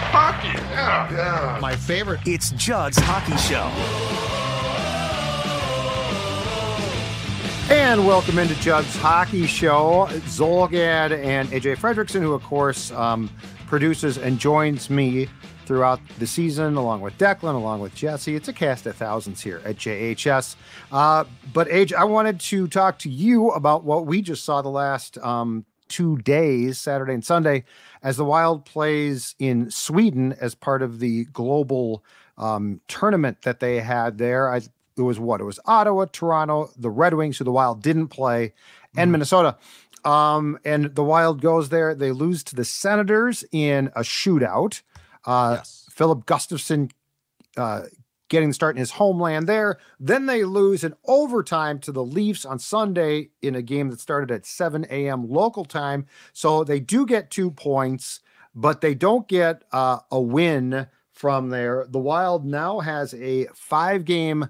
Hockey, yeah. My favorite. It's Judd's Hockey Show. And welcome into Judd's Hockey Show. Zolgad and AJ Fredrickson, who, of course, produces and joins me throughout the season, along with Declan, along with Jesse. It's a cast of thousands here at JHS. But, AJ, I wanted to talk to you about what we just saw the last 2 days, Saturday and Sunday, as the Wild plays in Sweden as part of the global tournament that they had there. It was Ottawa, Toronto, the Red Wings, who the Wild didn't play, and Minnesota. And the Wild goes there. They lose to the Senators in a shootout. Yes. Philip Gustafsson getting the start in his homeland there. Then they lose in overtime to the Leafs on Sunday in a game that started at 7 a.m. local time. So they do get 2 points, but they don't get a win from there. The Wild now has a 5-game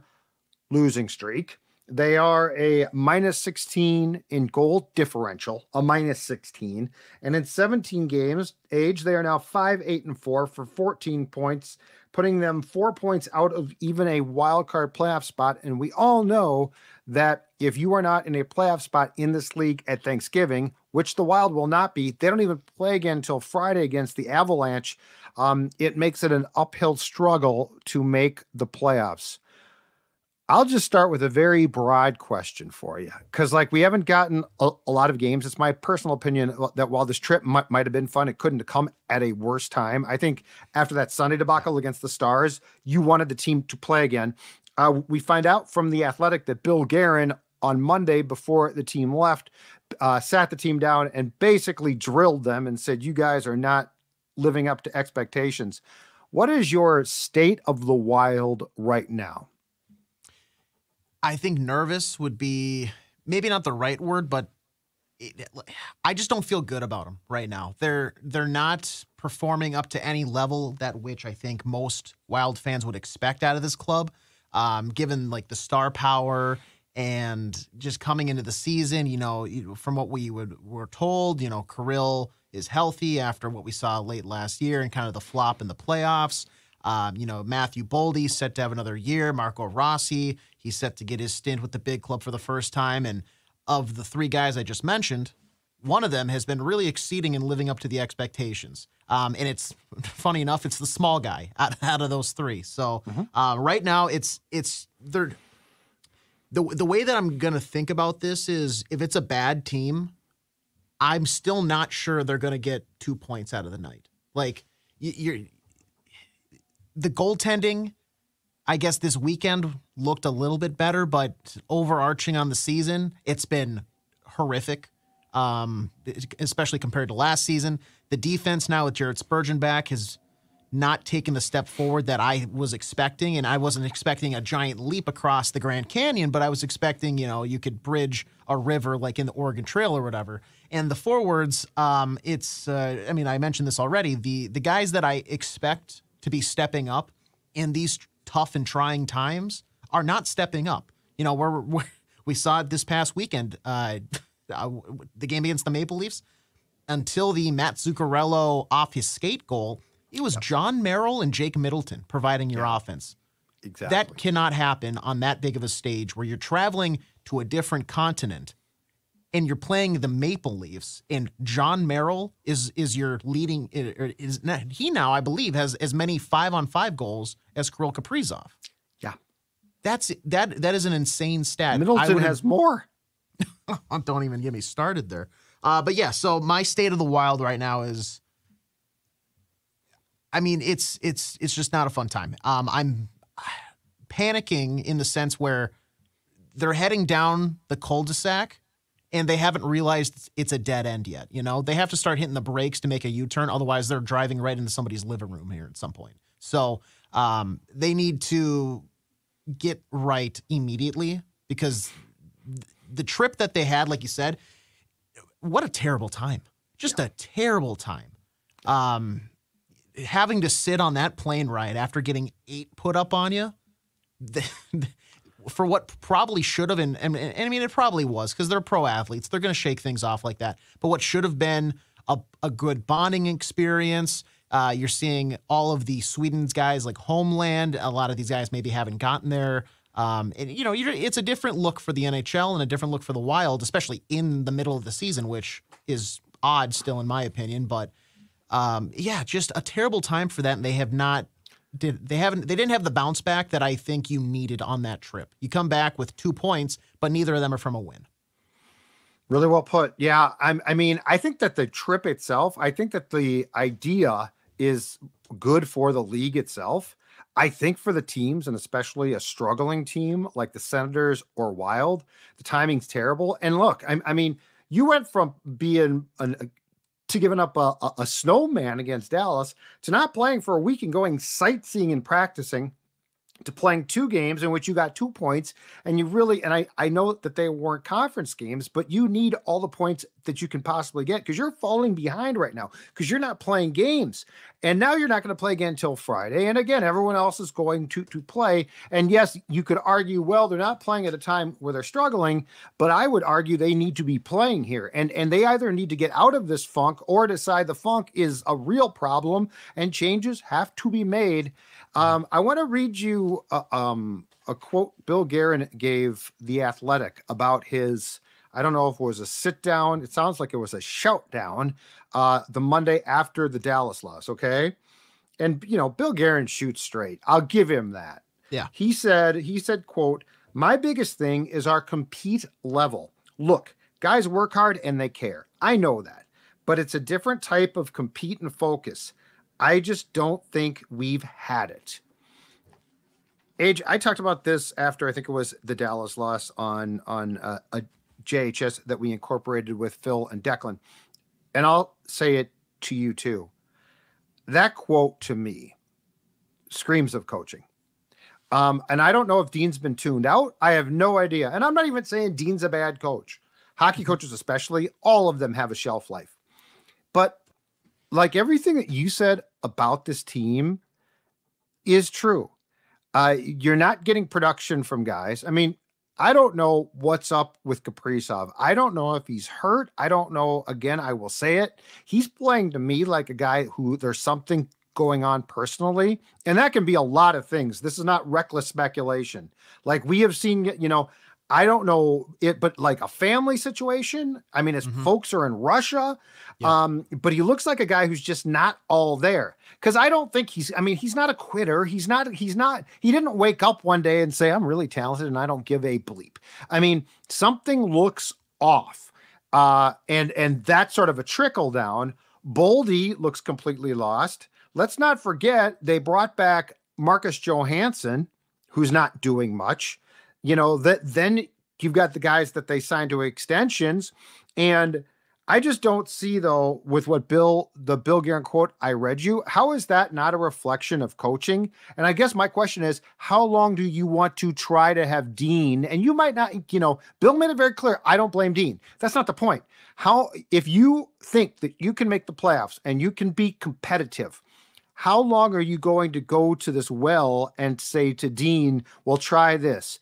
losing streak. They are a -16 in goal differential, a -16. And in 17 games, they are now 5-8-4 for 14 points, putting them 4 points out of even a wild card playoff spot. And we all know that if you are not in a playoff spot in this league at Thanksgiving, which the Wild will not be, they don't even play again until Friday against the Avalanche. It makes it an uphill struggle to make the playoffs. I'll just start with a very broad question for you, because we haven't gotten a lot of games. It's my personal opinion that while this trip might have been fun, it couldn't have come at a worse time. I think after that Sunday debacle against the Stars, you wanted the team to play again. We find out from The Athletic that Bill Guerin on Monday before the team left, sat the team down and basically drilled them and said, you guys are not living up to expectations. What is your state of the Wild right now? I think nervous would be maybe not the right word, but I just don't feel good about them right now. They're not performing up to any level that which I think most Wild fans would expect out of this club, given the star power and just coming into the season. From what were told, Kirill is healthy after what we saw late last year and kind of the flop in the playoffs. Matthew Boldy set to have another year. Marco Rossi, he's set to get his stint with the big club for the first time. And of the 3 guys I just mentioned, one of them has been really exceeding and living up to the expectations. And it's funny enough, it's the small guy out of those 3. So right now the way that I'm going to think about this is if it's a bad team, I'm still not sure they're going to get 2 points out of the night. The goaltending, I guess this weekend looked a little bit better, but overarching on the season, it's been horrific, especially compared to last season. The defense now with Jared Spurgeon back has not taken the step forward that I was expecting, and I wasn't expecting a giant leap across the Grand Canyon, but I was expecting, you could bridge a river like in the Oregon Trail or whatever. And the forwards, I mentioned this already, the guys that I expect to be stepping up in these tough and trying times are not stepping up. We saw it this past weekend, the game against the Maple Leafs, until the Matt Zuccarello off his skate goal. It was John Merrill and Jake Middleton providing your offense. Exactly. That cannot happen on that big of a stage where you're traveling to a different continent and you're playing the Maple Leafs, and John Merrill is your leading. He now, I believe, has as many 5-on-5 goals as Kirill Kaprizov. Yeah, that is an insane stat. Middleton has more. Don't even get me started there. But yeah, so my state of the Wild right now is, it's just not a fun time. I'm panicking in the sense where they're heading down the cul-de-sac and they haven't realized it's a dead end yet. They have to start hitting the brakes to make a U-turn. Otherwise, they're driving right into somebody's living room here at some point. So they need to get right immediately, because the trip that they had, like you said, what a terrible time. Just a terrible time. Having to sit on that plane ride after getting 8 put up on you, for what probably should have been, and it probably was, because they're pro athletes. They're going to shake things off like that. But what should have been a good bonding experience, You're seeing all of the Sweden's guys like Homeland. A lot of these guys maybe haven't gotten there. And, it's a different look for the NHL and a different look for the Wild, especially in the middle of the season, which is odd still in my opinion. But just a terrible time for that. And they didn't have the bounce back that I think you needed on that trip. You come back with 2 points, but neither of them are from a win. Really well put. Yeah. I think that the trip itself, I think that the idea is good for the league itself. I think for the teams, and especially a struggling team like the Senators or Wild, the timing's terrible. And look, you went from being to giving up a snowman against Dallas to not playing for a week and going sightseeing and practicing to playing 2 games in which you got 2 points. And you really, and I know that they weren't conference games, but you need all the points that you can possibly get because you're falling behind right now because you're not playing games. And now you're not going to play again until Friday. And again, everyone else is going to play. And yes, you could argue, well, they're not playing at a time where they're struggling, but I would argue they need to be playing here. And they either need to get out of this funk or decide the funk is a real problem and changes have to be made. I want to read you a quote Bill Guerin gave The Athletic about his, I don't know if it was a sit down. It sounds like it was a shout down the Monday after the Dallas loss. Okay. And, Bill Guerin shoots straight. I'll give him that. Yeah. He said, quote, "My biggest thing is our compete level. Look, guys work hard and they care. I know that, but it's a different type of compete and focus. I just don't think we've had it." Age, I talked about this after I think it was the Dallas loss on a JHS that we incorporated with Phil and Declan. And I'll say it to you too. That quote to me screams of coaching. And I don't know if Dean's been tuned out. I have no idea. And I'm not even saying Dean's a bad coach. Hockey coaches especially, all of them have a shelf life. But like everything that you said about this team is true. You're not getting production from guys. I don't know what's up with Kaprizov. I don't know if he's hurt. I don't know. Again, I will say it. He's playing to me like a guy who there's something going on personally. And that can be a lot of things. This is not reckless speculation. Like we have seen, I don't know it, but like a family situation. His folks are in Russia, but he looks like a guy who's just not all there. Cause I don't think he's not a quitter. He didn't wake up one day and say, I'm really talented and I don't give a bleep. Something looks off. And that's sort of a trickle down. Boldy looks completely lost. Let's not forget they brought back Marcus Johansson, who's not doing much. Then you've got the guys that they signed to extensions. And I just don't see, though, with what the Bill Guerin quote I read you, how is that not a reflection of coaching? And I guess my question is, how long do you want to try to have Dean? And you might not, Bill made it very clear. I don't blame Dean. That's not the point. If you think that you can make the playoffs and you can be competitive, how long are you going to go to this well and say to Dean, well, try this?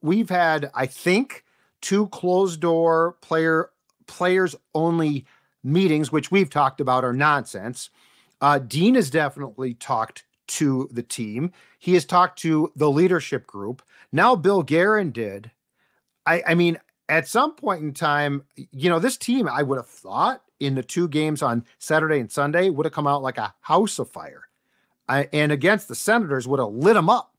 We've had, I think, 2 closed door players only meetings, which we've talked about are nonsense. Dean has definitely talked to the team. He has talked to the leadership group. Now Bill Guerin did. At some point in time, this team, I would have thought in the 2 games on Saturday and Sunday would have come out like a house of fire. And against the Senators would have lit them up.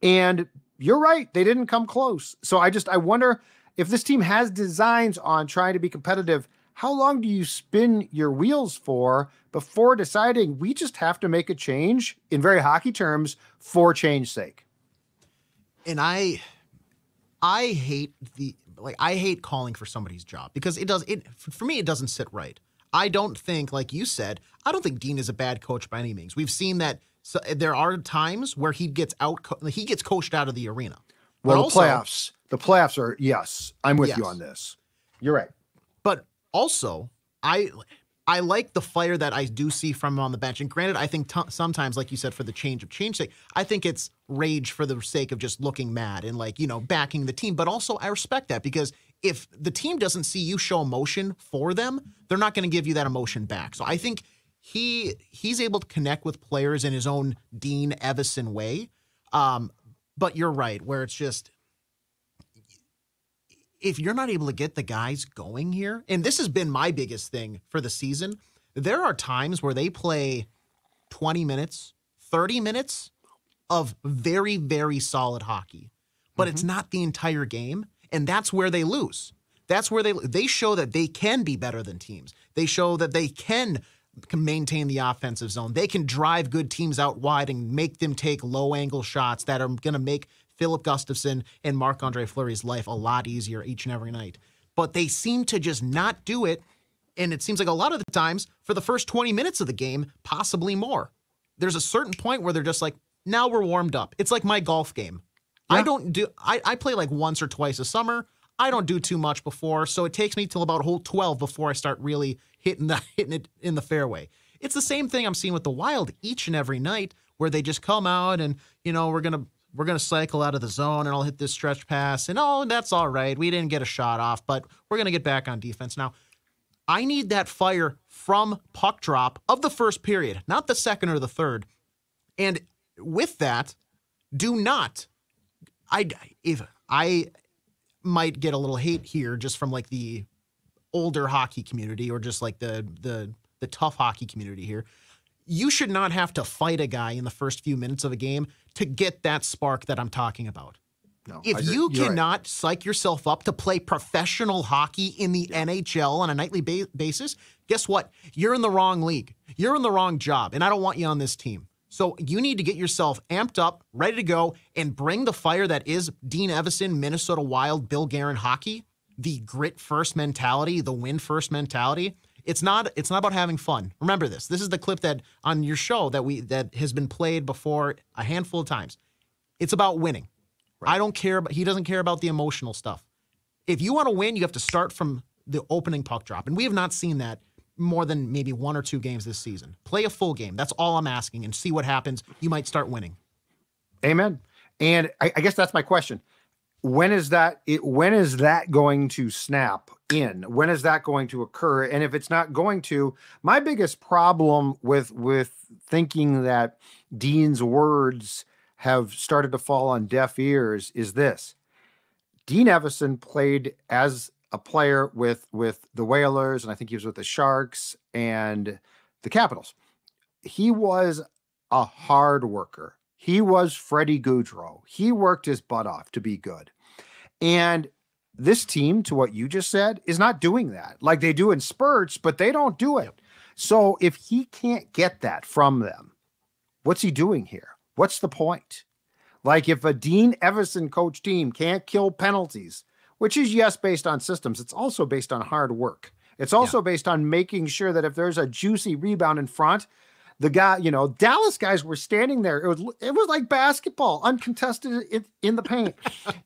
And you're right. They didn't come close. So I wonder if this team has designs on trying to be competitive, how long do you spin your wheels for before deciding we just have to make a change in very hockey terms for change's sake? And I hate I hate calling for somebody's job because for me, it doesn't sit right. I don't think, like you said, I don't think Dean is a bad coach by any means. We've seen that. So there are times where he gets coached out of the arena. Well, the playoffs are, yes, I'm with you on this. You're right. But also, I like the fire that I do see from him on the bench. And granted, I think sometimes, like you said, for the change sake, I think it's rage for the sake of just looking mad and backing the team. But also, I respect that because if the team doesn't see you show emotion for them, they're not going to give you that emotion back. So I think he's able to connect with players in his own Dean Evason way. But you're right, where it's just, if you're not able to get the guys going here, and this has been my biggest thing for the season, there are times where they play 20 minutes, 30 minutes of very, very solid hockey, but it's not the entire game. And that's where they lose. That's where they show that they can be better than teams. They show that they can maintain the offensive zone. They can drive good teams out wide and make them take low-angle shots that are going to make Philip Gustafsson and Marc-Andre Fleury's life a lot easier each and every night. But they seem to just not do it, and it seems like a lot of the times for the first 20 minutes of the game, possibly more. There's a certain point where they're just like, now we're warmed up. It's like my golf game. Yeah. I play like once or twice a summer. I don't do too much before, so it takes me till about hole 12 before I start really hitting it in the fairway. It's the same thing I'm seeing with the Wild each and every night, where they just come out and, we're gonna cycle out of the zone and I'll hit this stretch pass and that's all right. We didn't get a shot off, but we're gonna get back on defense. Now, I need that fire from puck drop of the first period, not the second or the third. And with that, if I might get a little hate here just from like the older hockey community or just like the tough hockey community here. You should not have to fight a guy in the first few minutes of a game to get that spark that I'm talking about. No, if you cannot psych yourself up to play professional hockey in the NHL on a nightly basis, guess what? You're in the wrong league. You're in the wrong job, and I don't want you on this team. So you need to get yourself amped up, ready to go, and bring the fire that is Dean Evason, Minnesota Wild, Bill Guerin hockey, the grit first mentality, the win first mentality. It's not about having fun. Remember this. This is the clip that on your show that has been played before a handful of times. It's about winning. Right. I don't care, but he doesn't care about the emotional stuff. If you want to win, you have to start from the opening puck drop, and we have not seen that more than maybe 1 or 2 games this season. Play a full game. That's all I'm asking, and see what happens. You might start winning. Amen. And I guess that's my question. When is that going to snap in? When is that going to occur? And if it's not going to, my biggest problem with thinking that Dean's words have started to fall on deaf ears is this. Dean Evason played as a player with the Whalers, and I think he was with the Sharks and the Capitals. He was a hard worker. He was Freddie Gaudreau. He worked his butt off to be good. And this team, to what you just said, is not doing that. Like they do in spurts, but they don't do it. Yep. So if he can't get that from them, what's he doing here? What's the point? Like if a Dean Evason coach team can't kill penalties, which is, yes, based on systems, it's also based on hard work. It's also based on making sure that if there's a juicy rebound in front, the guy, Dallas guys were standing there. It was like basketball, uncontested in the paint.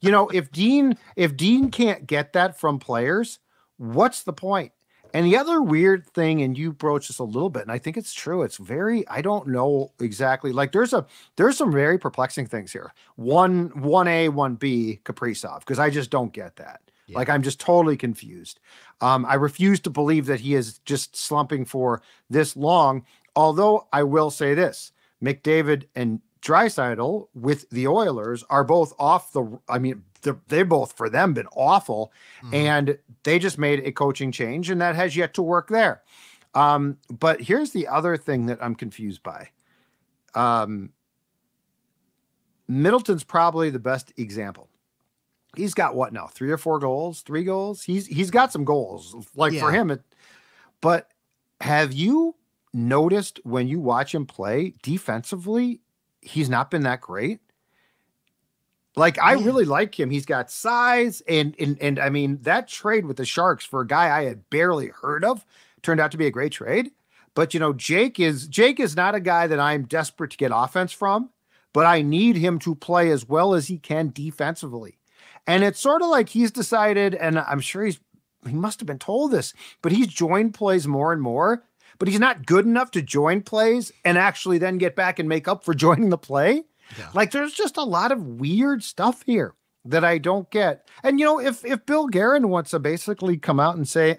If Dean can't get that from players, what's the point? And the other weird thing, and you broached this a little bit, and I think it's true. It's I don't know exactly. Like there's some very perplexing things here. 1A, 1B Kaprizov, because I just don't get that. Yeah. Like I'm just totally confused. I refuse to believe that he is just slumping for this long. Although I will say this, McDavid and Draisaitl with the Oilers are both they both for them been awful, and they just made a coaching change, and that has yet to work there. But here's the other thing that I'm confused by. Middleton's probably the best example. He's got what now? 3 or 4 goals? 3 goals? He's got some goals. For him, but have you noticed when you watch him play defensively, he's not been that great? Like I really like him. He's got size and I mean that trade with the Sharks for a guy I had barely heard of turned out to be a great trade. But Jake is not a guy that I'm desperate to get offense from, but I need him to play as well as he can defensively. And it's sort of like he's decided, and I'm sure he must have been told this, but he's joined plays more and more. But he's not good enough to join plays and actually then get back and make up for joining the play. Yeah. Like there's just a lot of weird stuff here. that I don't get. And, if Bill Guerin wants to basically come out and say,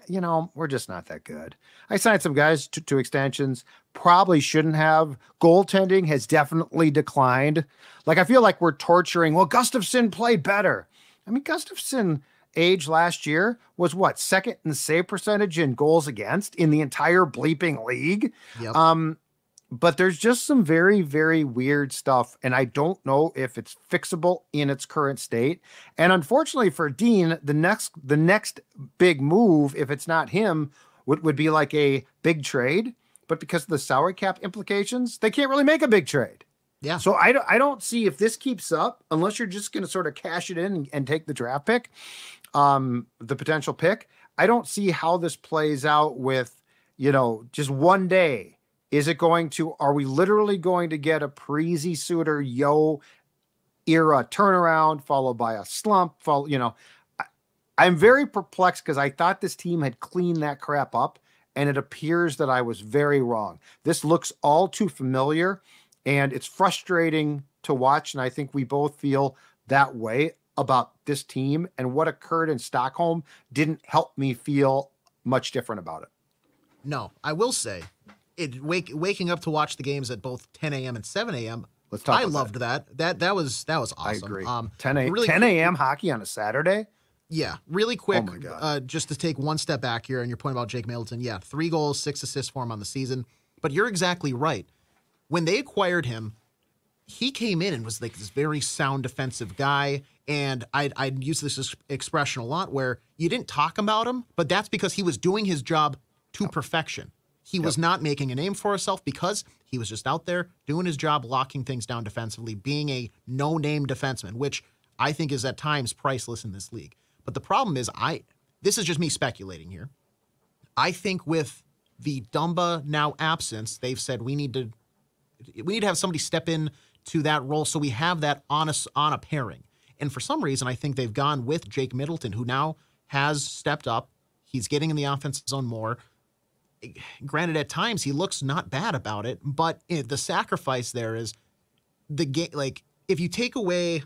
we're just not that good. I signed some guys to extensions, probably shouldn't have. Goaltending has definitely declined. Like, I feel like we're torturing, well, Gustafsson played better. I mean, Gustafsson age last year was what, second in save percentage and goals against in the entire bleeping league. Yep. But there's just some very, very weird stuff, and I don't know if it's fixable in its current state. And unfortunately for Dean, the next big move, if it's not him, would be like a big trade. But because of the salary cap implications, they can't really make a big trade. Yeah. So I don't see, if this keeps up, unless you're just going to sort of cash it in and take the draft pick, the potential pick, I don't see how this plays out with, just one day. Are we literally going to get a Parise Suter era turnaround followed by a slump? I'm very perplexed because I thought this team had cleaned that crap up, and it appears that I was very wrong. This looks all too familiar, and it's frustrating to watch. And I think we both feel that way about this team, and what occurred in Stockholm didn't help me feel much different about it. No, I will say, waking up to watch the games at both 10 a.m. and 7 a.m. I loved that. That was awesome. I agree. 10 a.m. hockey on a Saturday. Yeah, really quick. Oh my God. Just to take one step back here, and your point about Jake Middleton. Yeah, 3 goals, 6 assists for him on the season. But you're exactly right. When they acquired him, he came in and was like this very sound defensive guy. And I'd use this expression a lot, where you didn't talk about him, but that's because he was doing his job to perfection. He was not making a name for himself, because he was just out there doing his job, locking things down defensively, being a no-name defenseman, which I think is at times priceless in this league. But the problem is, this is just me speculating here. I think with the Dumba now absence, they've said we need to have somebody step in to that role, so we have that on a pairing. And for some reason, I think they've gone with Jake Middleton, who now has stepped up. He's getting in the offensive zone more. Granted, at times he looks not bad about it, but the sacrifice there is the game. Like, if you take away,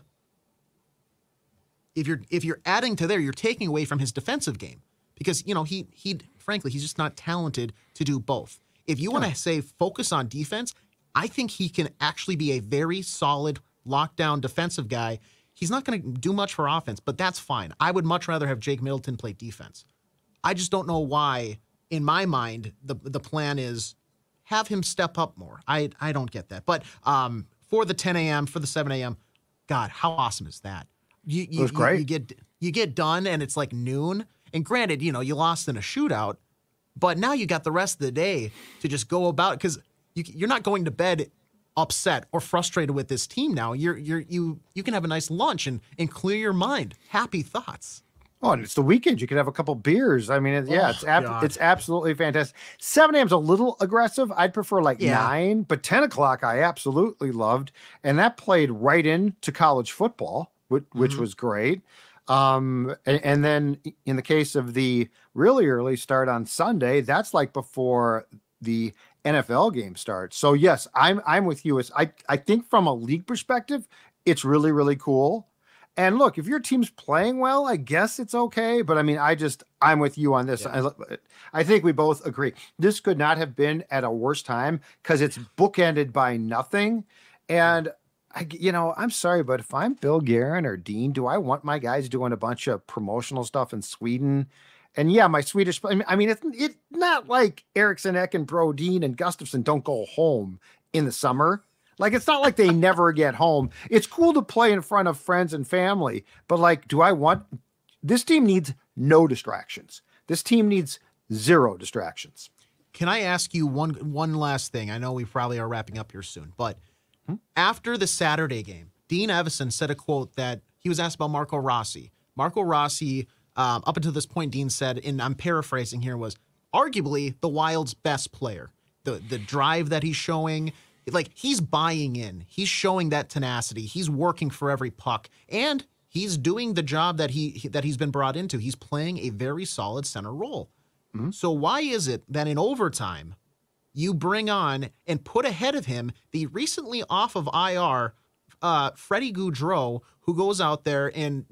if you're adding to there, you're taking away from his defensive game, because he frankly, he's just not talented to do both. If you want to say focus on defense, I think he can actually be a very solid lockdown defensive guy. He's not going to do much for offense, but that's fine. I would much rather have Jake Middleton play defense. I just don't know why. In my mind, the plan is have him step up more. I don't get that. But for the 10 a.m., for the 7 a.m., God, how awesome is that? It was great. You get done, and it's like noon. And granted, you you lost in a shootout, but now you got the rest of the day to just go about, because you're not going to bed upset or frustrated with this team now. You can have a nice lunch and clear your mind. Happy thoughts. Oh, and it's the weekend. You could have a couple beers. I mean, it's absolutely fantastic. 7 a.m. is a little aggressive. I'd prefer 9, but 10 o'clock I absolutely loved. And that played right into college football, which was great. And then in the case of the really early start on Sunday, that's like before the NFL game starts. So yes, I'm with you. I think from a league perspective, it's really, really cool. And look, if your team's playing well, I guess it's okay. But I mean, I'm with you on this. Yeah. I think we both agree. This could not have been at a worse time, because it's bookended by nothing. And I'm sorry, but if I'm Bill Guerin or Dean, do I want my guys doing a bunch of promotional stuff in Sweden? And yeah, my Swedish, I mean, it's not like Eriksson, Ek, Brodin, and Gustafsson don't go home in the summer. Like, it's not like they never get home. It's cool to play in front of friends and family, but this team needs no distractions. This team needs 0 distractions. Can I ask you one last thing? I know we probably are wrapping up here soon, but after the Saturday game, Dean Evason said a quote that he was asked about Marco Rossi. Marco Rossi, up until this point, Dean said, and I'm paraphrasing here, was arguably the Wild's best player. The drive that he's showing, like, he's buying in. He's showing that tenacity. He's working for every puck, and he's doing the job that he's been brought into. He's playing a very solid center role. Mm-hmm. So why is it that in overtime you bring on and put ahead of him the recently off of IR Freddie Gaudreau, who goes out there and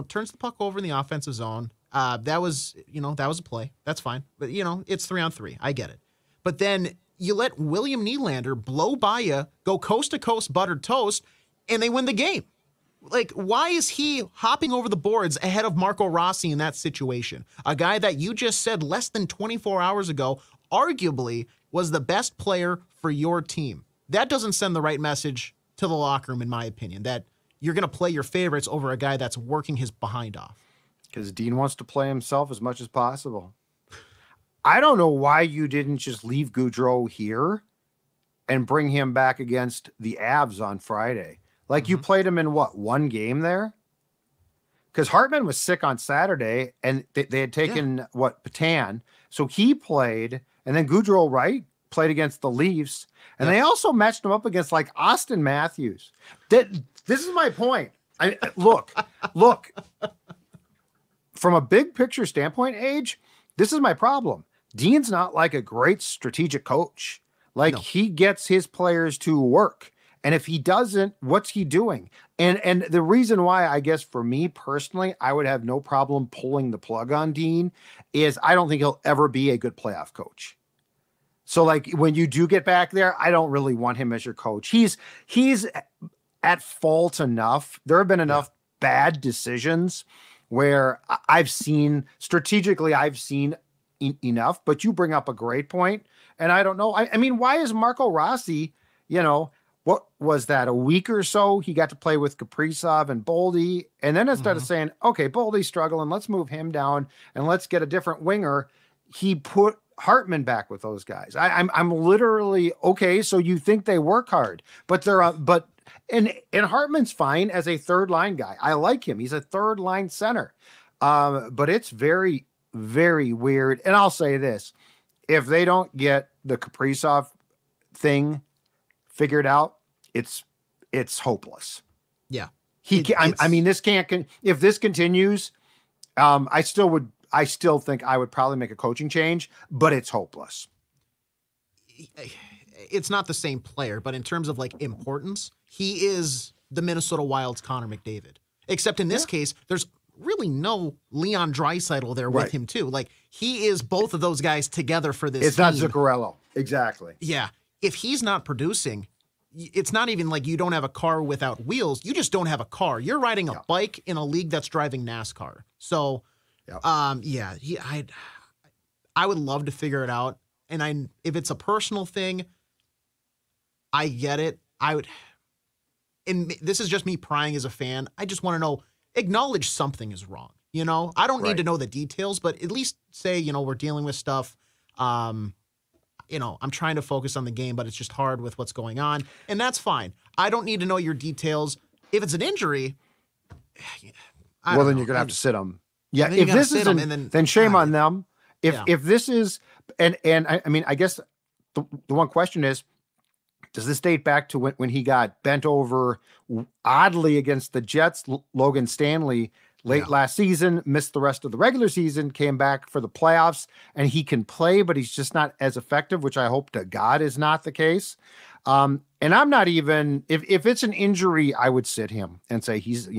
turns the puck over in the offensive zone. That was a play. That's fine. But, it's 3-on-3. I get it. But then you let William Nylander blow by you, go coast to coast buttered toast, and they win the game. Like, why is he hopping over the boards ahead of Marco Rossi in that situation? A guy that you just said less than 24 hours ago arguably was the best player for your team. That doesn't send the right message to the locker room, in my opinion, that you're going to play your favorites over a guy that's working his behind off. Because Dean wants to play himself as much as possible. I don't know why you didn't just leave Gaudreau here and bring him back against the Avs on Friday. Like, you played him in one game there? Because Hartman was sick on Saturday, and they had taken, Patan. So he played, and then Gaudreau, right, played against the Leafs. And they also matched him up against, like, Austin Matthews. This is my point. Look. From a big picture standpoint, Age, this is my problem. Dean's not like a great strategic coach. Like, he gets his players to work. And if he doesn't, what's he doing? And the reason why, I guess, for me personally, I would have no problem pulling the plug on Dean is I don't think he'll ever be a good playoff coach. So, like, when you do get back there, I don't really want him as your coach. He's at fault enough. There have been enough bad decisions where I've seen enough, but you bring up a great point. And I don't know. I mean, why is Marco Rossi, what was that, a week or so? He got to play with Kaprizov and Boldy. And then instead of saying, okay, Boldy's struggling, let's move him down and let's get a different winger, he put Hartman back with those guys. I'm literally, okay, so you think they work hard, but and Hartman's fine as a third line guy. I like him. He's a third line center. But it's very, very weird. And I'll say this, if they don't get the Kaprizov thing figured out, it's hopeless. Yeah. I mean, this can't, if this continues, I still think I would probably make a coaching change, but it's hopeless. It's not the same player, but in terms of like importance, he is the Minnesota Wild's Connor McDavid. Except in this case, there's really no Leon Draisaitl there with him too. Like, he is both of those guys together for this It's team. not Zuccarello. Exactly. Yeah. If he's not producing, it's not even like you don't have a car without wheels. You just don't have a car. You're riding a bike in a league that's driving NASCAR. So, I would love to figure it out. And if it's a personal thing, I get it. And this is just me prying as a fan. I just want to know, acknowledge something is wrong. I don't need to know the details, but at least say, we're dealing with stuff. I'm trying to focus on the game, but it's just hard with what's going on. And that's fine. I don't need to know your details. If it's an injury, then you're going to have to sit them. Yeah. If this isn't, then shame on them. If this is, and I mean, I guess the one question is, does this date back to when he got bent over oddly against the Jets? Logan Stanley late last season, missed the rest of the regular season, came back for the playoffs, and he can play, but he's just not as effective, which I hope to God is not the case. And I'm not even, if it's an injury, I would sit him and say he's,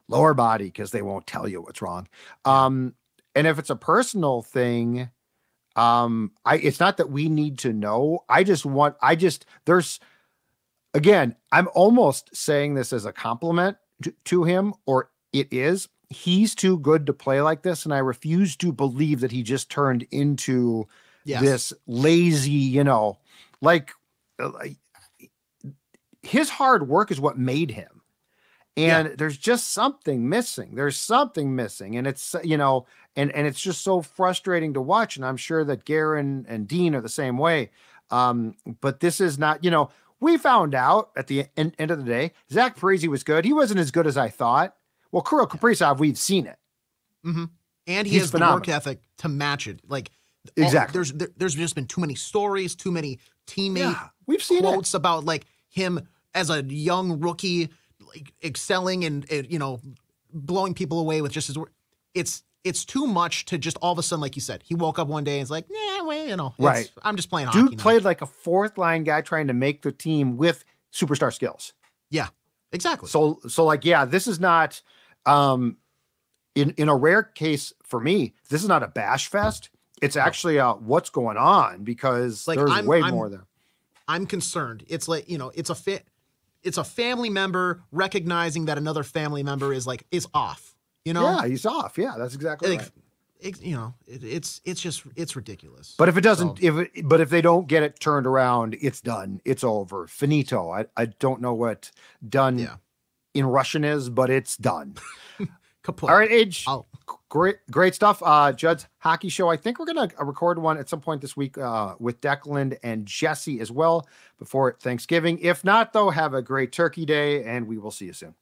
lower body, because they won't tell you what's wrong. And if it's a personal thing, it's not that we need to know. Again, I'm almost saying this as a compliment to him, or it is. He's too good to play like this, and I refuse to believe that he just turned into this lazy, his hard work is what made him. And there's just something missing. There's something missing. And it's, and it's just so frustrating to watch. And I'm sure that Guerin and Dean are the same way. But this is not, we found out at the end of the day, Zach Parise was good. He wasn't as good as I thought. Well, Kirill Kaprizov, we've seen it. Mm-hmm. And he has phenomenal. The work ethic to match it. Like, exactly. There's just been too many stories, too many teammate we've seen quotes about like him as a young rookie, like excelling and blowing people away with just his work. It's too much to just all of a sudden, like you said, he woke up one day and it's like, I'm just playing hockey. Dude played like a fourth line guy trying to make the team with superstar skills. Yeah, exactly. So like, yeah, this is not, in a rare case for me, this is not a bash fest. It's actually what's going on, because like there's way more there. I'm concerned. It's like, it's a family member recognizing that another family member is off, Yeah, he's off. Yeah, that's exactly right. It's ridiculous. But if it doesn't, if they don't get it turned around, it's done. It's over. Finito. I don't know what done in Russian is, but it's done. Kaput. All right, Age. Great stuff. Judd's Hockey Show. I think we're going to record one at some point this week with Declan and Jesse as well before Thanksgiving. If not, though, have a great Turkey Day, and we will see you soon.